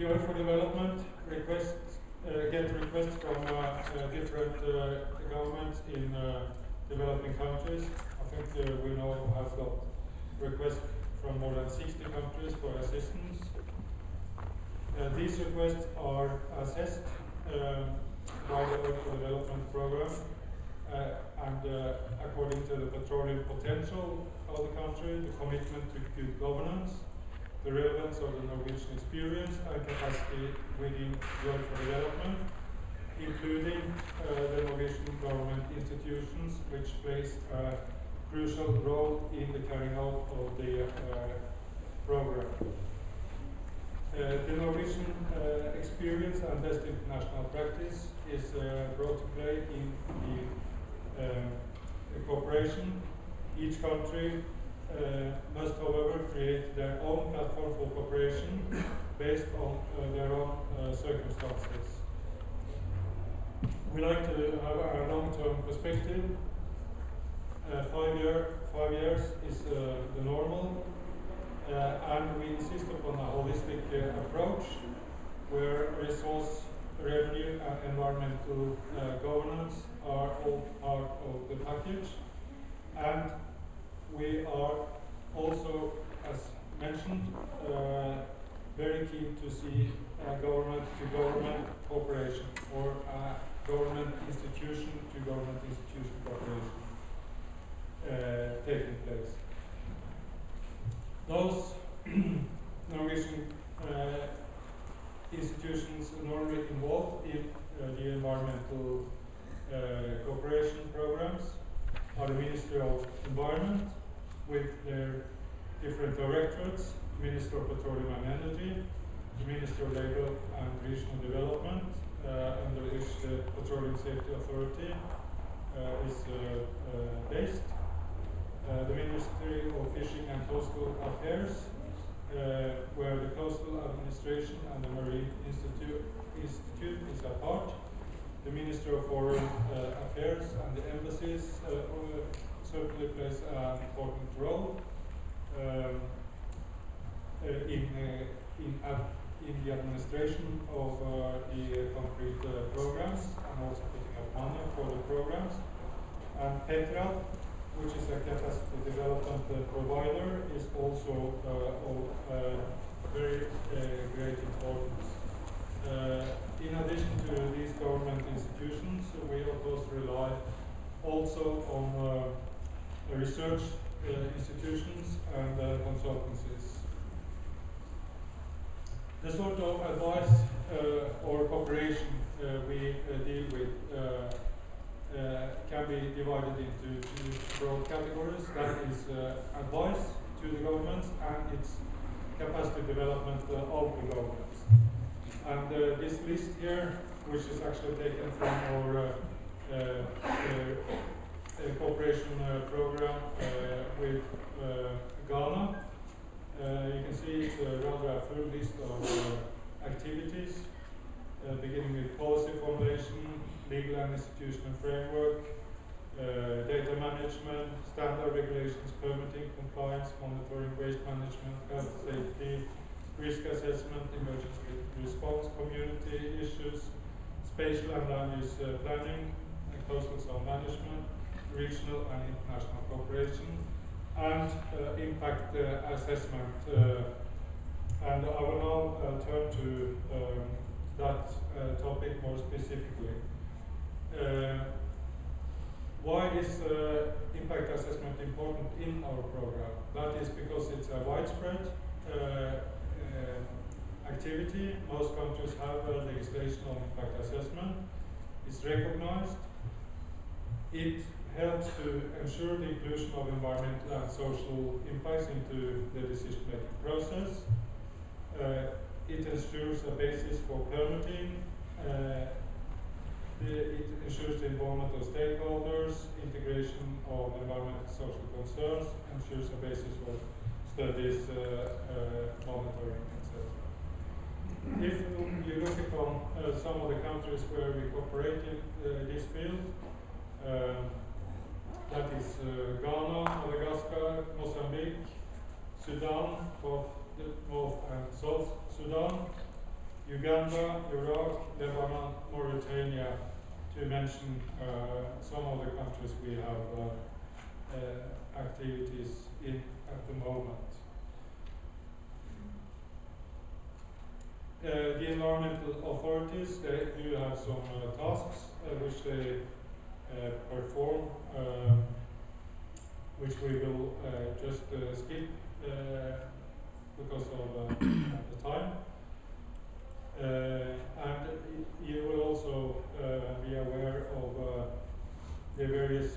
The Oil for Development get requests from different governments in developing countries. I think we now have got requests from more than 60 countries for assistance. These requests are assessed by the Oil for Development program and according to the petroleum potential of the country, the commitment to good governance, the relevance of the Norwegian experience and capacity within the Oil for Development, including the Norwegian government institutions, which plays a crucial role in the carrying out of the program. The Norwegian experience and best international practice is brought to play in the cooperation. Each country must, however, create their own platform for cooperation based on their own circumstances. We like to have a long-term perspective. 5 years is the normal, and we insist upon a holistic approach where resource, revenue, and environmental governance are all part of the package. And we are also, as mentioned, very keen to see government-to-government cooperation or government institution-to-government institution cooperation taking place. Those Norwegian institutions normally involved in the environmental cooperation programs are the Ministry of Environment with their different directorates, Minister of Petroleum and Energy, the Minister of Labour and Regional Development, under which the Petroleum Safety Authority is based, the Ministry of Fishing and Coastal Affairs, where the Coastal Administration and the Marine Institute is a part, the Ministry of Foreign Affairs and the embassies certainly plays an important role in the administration of the concrete programs and also putting up money for the programs. And Petra, which is a capacity development provider, is also of very great importance. In addition to these government institutions, we of course rely also on research institutions and consultancies. The sort of advice or cooperation we deal with can be divided into two broad categories. That is advice to the governments and its capacity development of the governments. And this list here, which is actually taken from our cooperation program with Ghana. You can see it's rather a full list of activities, beginning with policy formulation, legal and institutional framework, data management, standard regulations, permitting, compliance, monitoring, waste management, health, safety, risk assessment, emergency response, community issues, spatial and land use planning, coastal zone management, regional and international cooperation, and impact assessment. And I will now turn to that topic more specifically. Why is impact assessment important in our program? That is because it's a widespread activity. Most countries have legislation on impact assessment. It's recognized. It helps to ensure the inclusion of environmental and social impacts into the decision-making process. It ensures a basis for permitting. It ensures the involvement of stakeholders, integration of environmental and social concerns, ensures a basis for studies, monitoring, etc. If you look upon some of the countries where we cooperate in this field, that is Ghana, Madagascar, Mozambique, Sudan, both North and South Sudan, Uganda, Iraq, Lebanon, Mauritania, to mention some of the countries we have activities in at the moment. The environmental authorities, they do have some tasks which they perform, which we will just skip because of the time. And you will also be aware of the various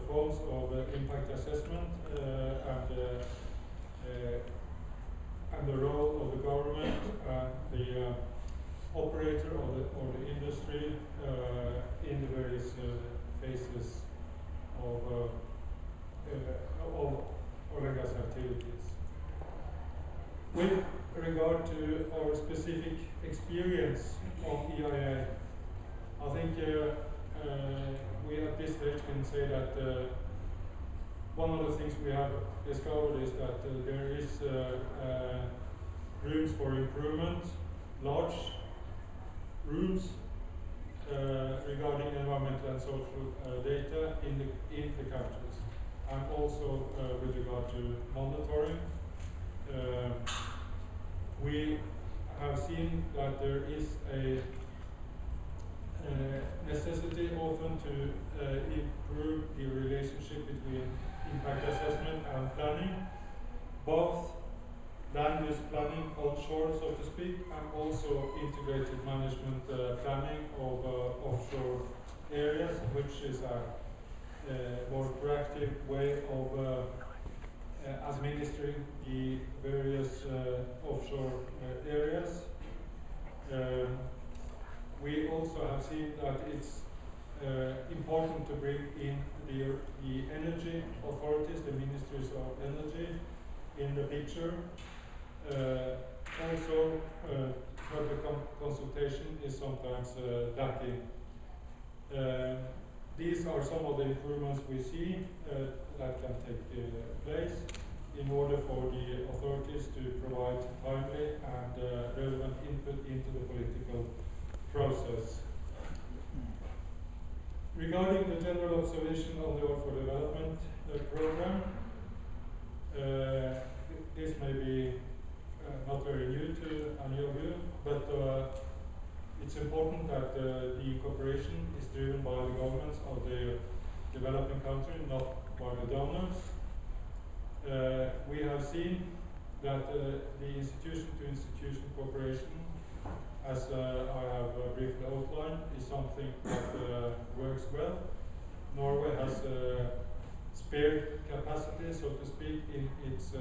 forms of impact assessment and the role of the government and the operator or the industry in the various phases of oil and gas activities. With regard to our specific experience on EIA, I think we at this stage can say that one of the things we have discovered is that there is rooms for improvement, large rooms regarding environmental and social data in the countries, and also with regard to monitoring. We have seen that there is a necessity often to improve the relationship between impact assessment and planning, both land use planning onshore, so to speak, and also integrated management planning of offshore areas, which is a more proactive way of administering the various offshore areas. We also have seen that it's important to bring in the energy authorities, the ministries of energy, in the picture. Also, public consultation is sometimes lacking. These are some of the improvements we see that can take place in order for the authorities to provide timely and relevant input into the political process. Regarding the general observation on the Oil for Development program, this may be not very new to any of you, but it's important that the cooperation is driven by the governments of the developing country, not by the donors. We have seen that the institution-to-institution cooperation, as I have briefly outlined, is something that works well. Norway has spare capacity, so to speak, in its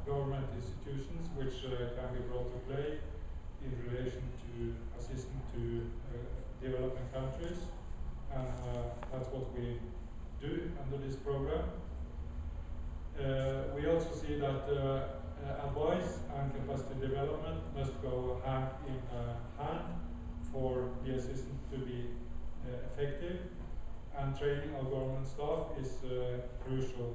government institutions, which can be brought to play in relation to assistance to developing countries, and that's what we do under this program. We also see that advice and capacity development must go hand in hand for the assistance to be effective, and training of government staff is crucial.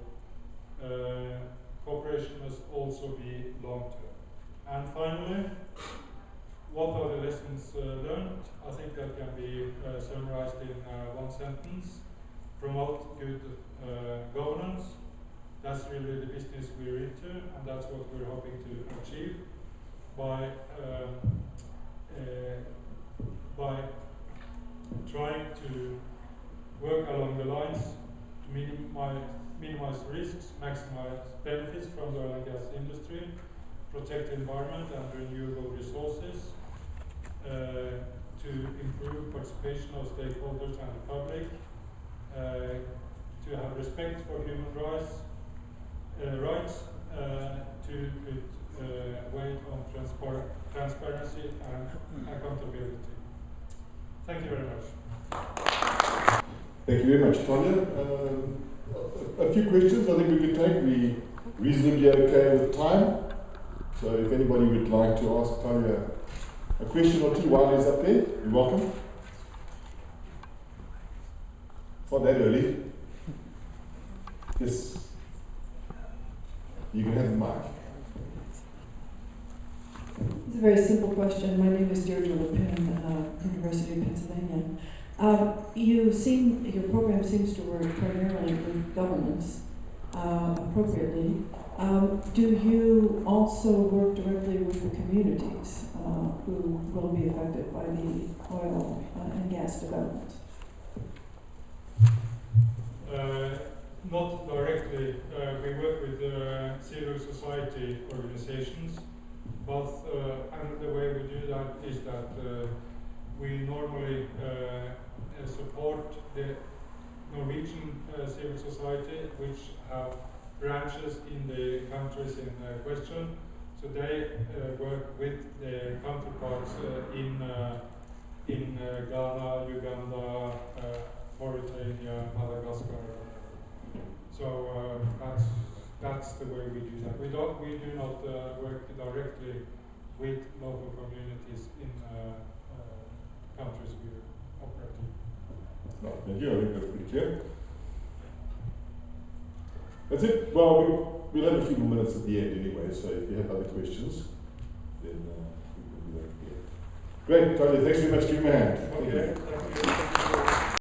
Cooperation must also be long-term. And finally, what are the lessons learned? I think that can be summarized in one sentence. Promote good governance. That's really the business we're into, and that's what we're hoping to achieve by trying to work along the lines to minimize risks, maximize benefits from the oil and gas industry, protect the environment and renewable resources, to improve participation of stakeholders and the public, to have respect for human rights, to put weight on transparency and accountability. Thank you very much. Thank you very much, Tanya. A few questions I think we can take. We're reasonably okay with time. So if anybody would like to ask Tanya a question or two while he's up there, you're welcome. It's not that early. Yes. You can have the mic. Is a very simple question. My name is Deirdre Lepin, University of Pennsylvania. Your program seems to work primarily with governments, appropriately. Do you also work directly with the communities who will be affected by the oil and gas development? Not directly. We work with civil society organizations, both, and the way we do that is that we normally support the Norwegian civil society, which have branches in the countries in question. So they work with their counterparts in Ghana, Uganda, Mauritania, Madagascar. So that's the way we do that. We do not work directly with local communities in countries we operate in. No, thank you. I think that's pretty clear. That's it. Well, we'll have a few more minutes at the end anyway, so if you have other questions, then we can do that. Yeah. Great, Tony. Thanks very much. Give me a hand. Okay, thank you.